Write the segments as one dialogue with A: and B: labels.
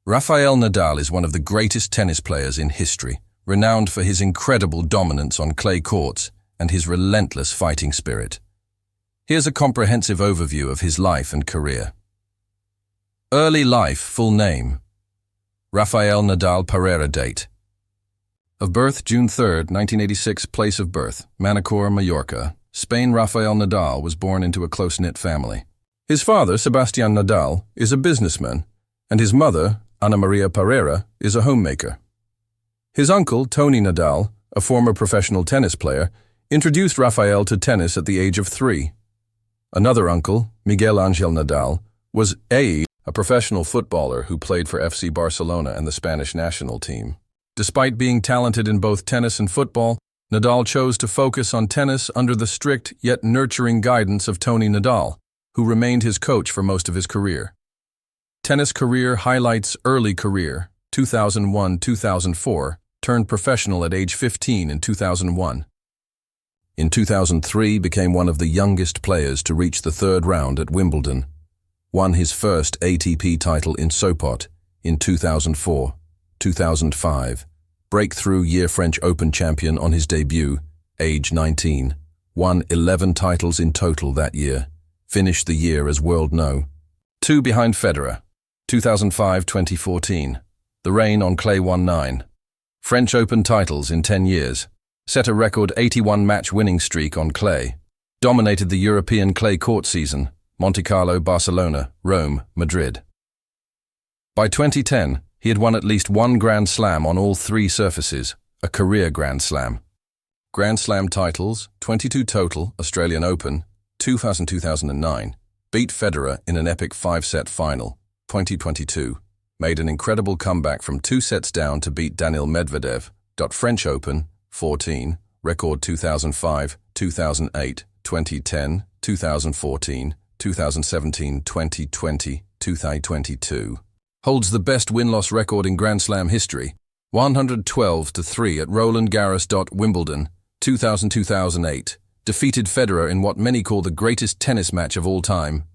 A: Rafael Nadal is one of the greatest tennis players in history, renowned for his incredible dominance on clay courts and his relentless fighting spirit. Here's a comprehensive overview of his life and career. Early life. Full name: Rafael Nadal Pereira. Date of birth: June 3, 1986. Place of birth: Manacor, Mallorca, Spain. Rafael Nadal was born into a close-knit family. His father, Sebastián Nadal, is a businessman, and his mother, Ana Maria Pereira, is a homemaker. His uncle, Tony Nadal, a former professional tennis player, introduced Rafael to tennis at the age of 3. Another uncle, Miguel Ángel Nadal, was a professional footballer who played for FC Barcelona and the Spanish national team. Despite being talented in both tennis and football, Nadal chose to focus on tennis under the strict yet nurturing guidance of Tony Nadal, who remained his coach for most of his career. Tennis career highlights: early career, 2001-2004, turned professional at age 15 in 2001. In 2003, became one of the youngest players to reach the third round at Wimbledon. Won his first ATP title in Sopot in 2004. 2005, breakthrough year French Open champion on his debut, age 19. Won 11 titles in total that year. Finished the year as world No. 2 behind Federer. 2005-2014. The reign on clay won 9 French Open titles in 10 years. Set a record 81-match winning streak on clay. Dominated the European clay court season: Monte Carlo, Barcelona, Rome, Madrid. By 2010, he had won at least one Grand Slam on all 3 surfaces, a career Grand Slam. Grand Slam titles: 22 total. Australian Open, 2009. Beat Federer in an epic 5-set final. 2022. Made an incredible comeback from 2 sets down to beat Daniil Medvedev. French Open, 14. Record: 2005, 2008, 2010, 2014, 2017, 2020, 2022. Holds the best win-loss record in Grand Slam history: 112-3 at Roland Garros. Wimbledon, 2000-2008. Defeated Federer in what many call the greatest tennis match of all time.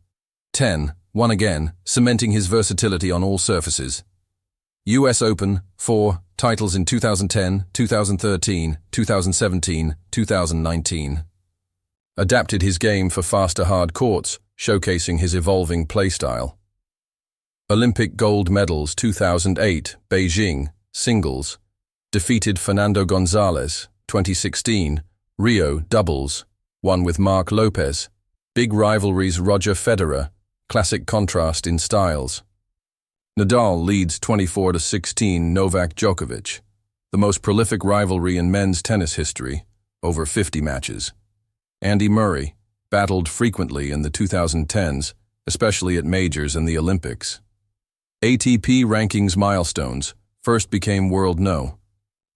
A: 10. Won again, cementing his versatility on all surfaces. US Open, 4. Titles in 2010, 2013, 2017, 2019. Adapted his game for faster hard courts, showcasing his evolving play style. Olympic gold medals: 2008, Beijing, singles. Defeated Fernando Gonzalez, 2016, Rio, doubles. Won with Marc Lopez. Big rivalries: Roger Federer, classic contrast in styles. Nadal leads 24-16 Novak Djokovic, the most prolific rivalry in men's tennis history, over 50 matches. Andy Murray, battled frequently in the 2010s, especially at majors and the Olympics. ATP rankings milestones: first became world No.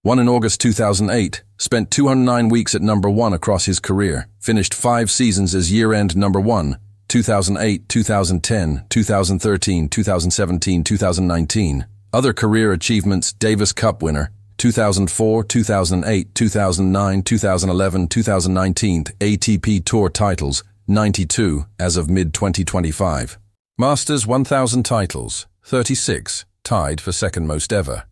A: 1 in August 2008, spent 209 weeks at number 1 across his career, finished 5 seasons as year-end number 1, 2008, 2010, 2013, 2017, 2019. Other career achievements: Davis Cup winner, 2004, 2008, 2009, 2011, 2019. ATP Tour titles, 92 as of mid-2025. Masters 1000 titles, 36, tied for second most ever.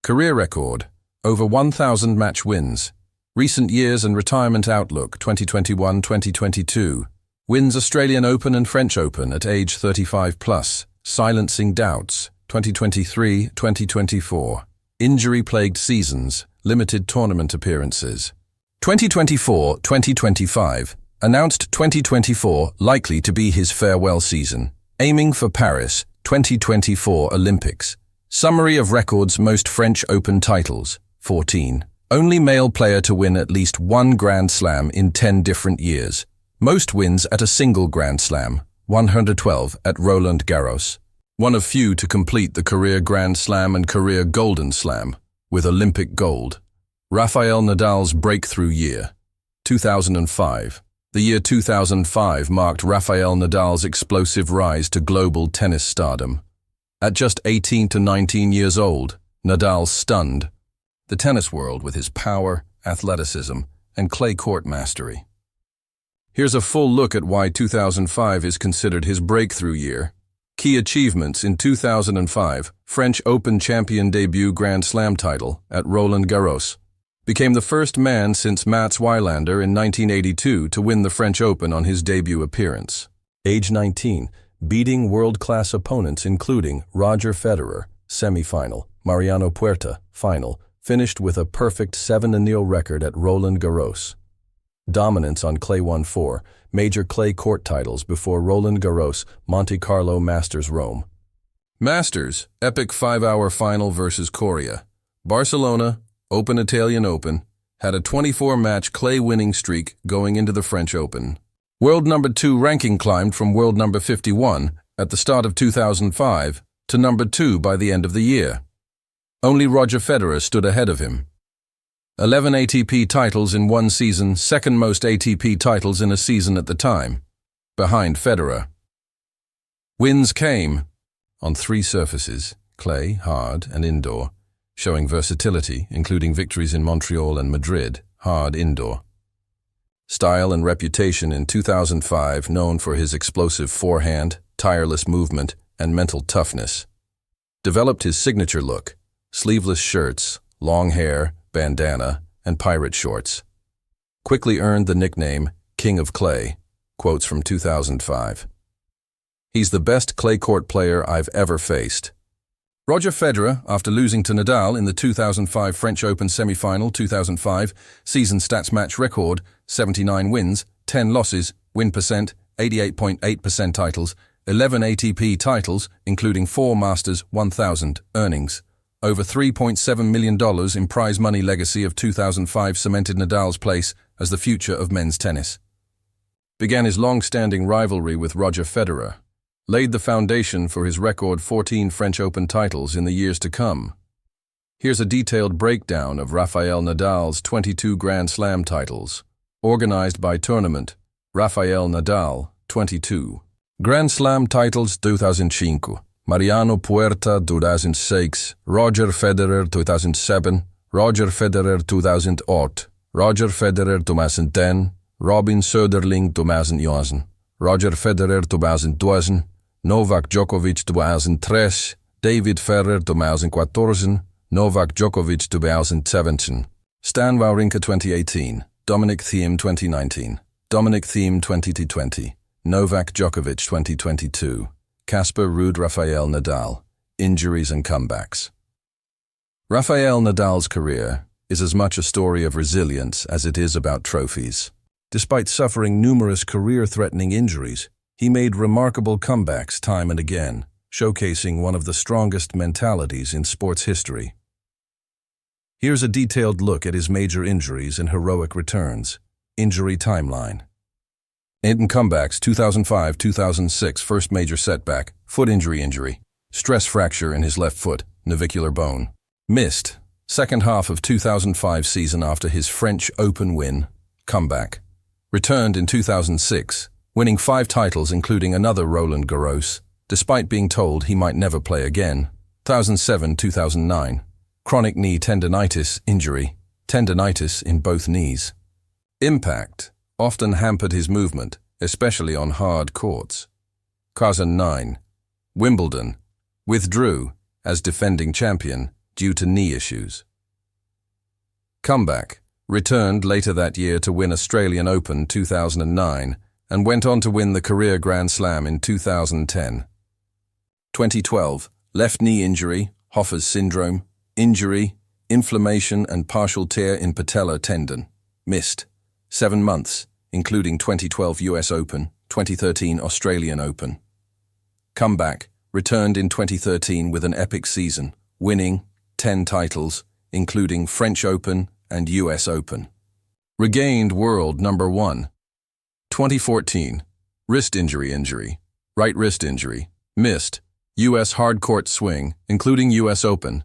A: Career record: over 1,000 match wins. Recent years and retirement outlook: 2021-2022. Wins Australian Open and French Open at age 35+, silencing doubts. 2023-2024. Injury-plagued seasons, limited tournament appearances. 2024-2025. Announced 2024 likely to be his farewell season, aiming for Paris 2024 Olympics. Summary of records: most French Open titles, 14. Only male player to win at least one Grand Slam in 10 different years. Most wins at a single Grand Slam, 112 at Roland Garros. One of few to complete the career Grand Slam and career Golden Slam, with Olympic gold. Rafael Nadal's breakthrough year, 2005. The year 2005 marked Rafael Nadal's explosive rise to global tennis stardom. At just 18 to 19 years old, Nadal stunned the tennis world with his power, athleticism, and clay court mastery. Here's a full look at why 2005 is considered his breakthrough year. Key achievements in 2005, French Open champion debut Grand Slam title at Roland Garros. Became the first man since Mats Wilander in 1982 to win the French Open on his debut appearance. Age 19, beating world-class opponents including Roger Federer, semi-final, Mariano Puerta, final, finished with a perfect 7-0 record at Roland Garros. Dominance on clay won 4 major clay court titles before Roland Garros, Monte Carlo Masters Rome. Masters, epic 5-hour final versus Coria. Barcelona, Open Italian Open, had a 24-match clay winning streak going into the French Open. World number 2 ranking climbed from world number 51 at the start of 2005 to number 2 by the end of the year. Only Roger Federer stood ahead of him. 11 ATP titles in one season, second most ATP titles in a season at the time, behind Federer. Wins came on 3 surfaces, clay, hard, and indoor, showing versatility, including victories in Montreal and Madrid, hard indoor. Style and reputation in 2005, known for his explosive forehand, tireless movement, and mental toughness. Developed his signature look, sleeveless shirts, long hair, bandana, and pirate shorts. Quickly earned the nickname King of Clay, quotes from 2005. He's the best clay court player I've ever faced. Roger Federer, after losing to Nadal in the 2005 French Open semi-final 2005, season stats match record, 79 wins, 10 losses, win percent, 88.8% titles, 11 ATP titles, including 4 Masters 1000 earnings. Over $3.7 million in prize money legacy of 2005 cemented Nadal's place as the future of men's tennis. Began his long-standing rivalry with Roger Federer. Laid the foundation for his record 14 French Open titles in the years to come. Here's a detailed breakdown of Rafael Nadal's 22 Grand Slam titles. Organized by tournament, Rafael Nadal, 22. Grand Slam titles 2005. Mariano Puerta 2006, Roger Federer 2007, Roger Federer 2008, Roger Federer 2010, Robin Söderling 2011, Roger Federer 2012, Novak Djokovic 2003, David Ferrer 2014, Novak Djokovic 2017, Stan Wawrinka 2018, Dominic Thiem 2019, Dominic Thiem 2020, Novak Djokovic 2022. Casper Ruud Rafael Nadal, injuries and comebacks. Rafael Nadal's career is as much a story of resilience as it is about trophies. Despite suffering numerous career-threatening injuries, he made remarkable comebacks time and again, showcasing one of the strongest mentalities in sports history. Here's a detailed look at his major injuries and heroic returns. Injury timeline. In comebacks, 2005-2006 first major setback, foot injury, stress fracture in his left foot, navicular bone. Missed, second half of 2005 season after his French Open win, comeback. Returned in 2006, winning 5 titles including another Roland Garros, despite being told he might never play again. 2007-2009, chronic knee tendonitis injury, tendonitis in both knees. Impact often hampered his movement, especially on hard courts. 2009, Wimbledon, withdrew as defending champion due to knee issues. Comeback, returned later that year to win Australian Open 2009 and went on to win the career Grand Slam in 2010. 2012, left knee injury, Hoffer's syndrome, injury, inflammation and partial tear in patella tendon. Missed 7 months, including 2012 US Open, 2013 Australian Open. Comeback, returned in 2013 with an epic season, winning 10 titles, including French Open and US Open. Regained world number 1. 2014, wrist injury, right wrist injury, missed, US hardcourt swing, including US Open.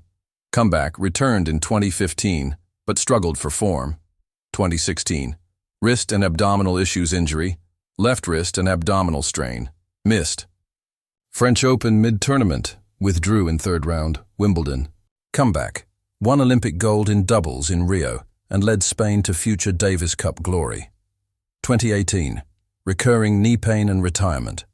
A: Comeback, returned in 2015, but struggled for form. 2016, wrist and abdominal issues injury, left wrist and abdominal strain, missed. French Open mid-tournament, withdrew in third round, Wimbledon. Comeback, won Olympic gold in doubles in Rio and led Spain to future Davis Cup glory. 2018, recurring knee pain and retirement.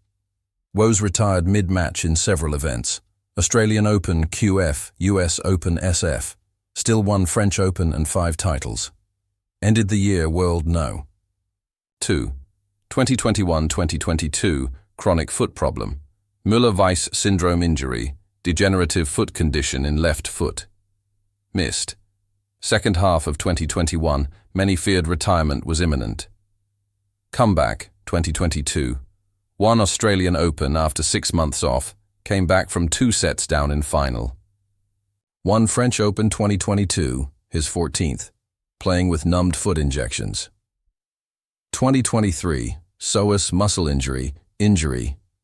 A: Woes retired mid-match in several events. Australian Open QF, US Open SF. Still won French Open and 5 titles. Ended the year World No. 2. 2021-2022 chronic foot problem. Müller-Weiss syndrome injury, degenerative foot condition in left foot. Missed. Second half of 2021, many feared retirement was imminent. Comeback, 2022. Won Australian Open after 6 months off, came back from 2 sets down in final. Won French Open 2022, his 14th, playing with numbed foot injections. 2023, psoas muscle injury,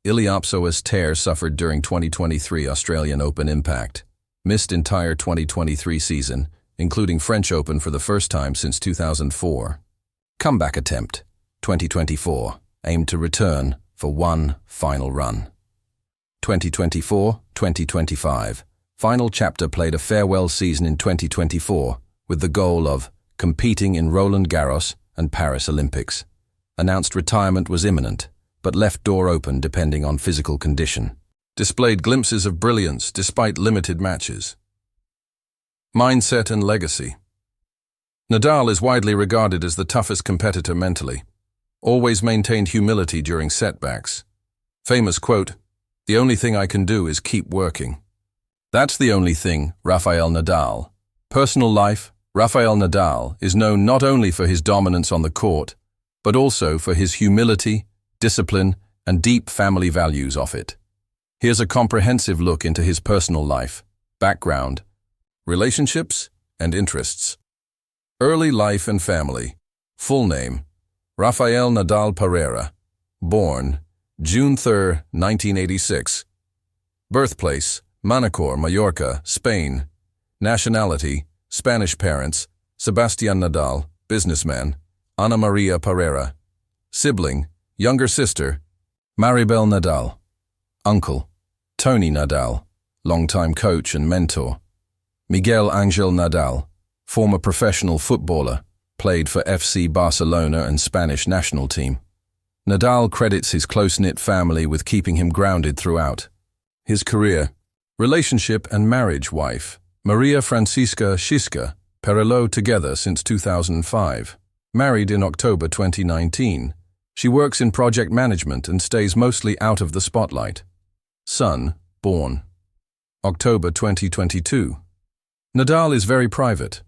A: iliopsoas tear suffered during 2023 Australian Open impact. Missed entire 2023 season, including French Open for the first time since 2004. Comeback attempt, 2024, aimed to return for one final run. 2024-2025, final chapter played a farewell season in 2024 with the goal of competing in Roland Garros and Paris Olympics. Announced retirement was imminent, but left door open depending on physical condition. Displayed glimpses of brilliance despite limited matches. Mindset and legacy. Nadal is widely regarded as the toughest competitor mentally. Always maintained humility during setbacks. Famous quote, "The only thing I can do is keep working." That's the only thing, Rafael Nadal. Personal life, Rafael Nadal is known not only for his dominance on the court, but also for his humility, discipline, and deep family values of it. Here's a comprehensive look into his personal life, background, relationships, and interests. Early life and family. Full name, Rafael Nadal Pereira. Born, June 3, 1986. Birthplace, Manacor, Mallorca, Spain. Nationality, Spanish parents, Sebastián Nadal, businessman, Ana Maria Pereira. Sibling, younger sister, Maribel Nadal. Uncle, Tony Nadal, longtime coach and mentor. Miguel Angel Nadal, former professional footballer, played for FC Barcelona and Spanish national team. Nadal credits his close-knit family with keeping him grounded throughout. His career, relationship and marriage wife, Maria Francisca Xisca, Perillo together since 2005. Married in October 2019. She works in project management and stays mostly out of the spotlight. Son, born October 2022. Nadal is very private.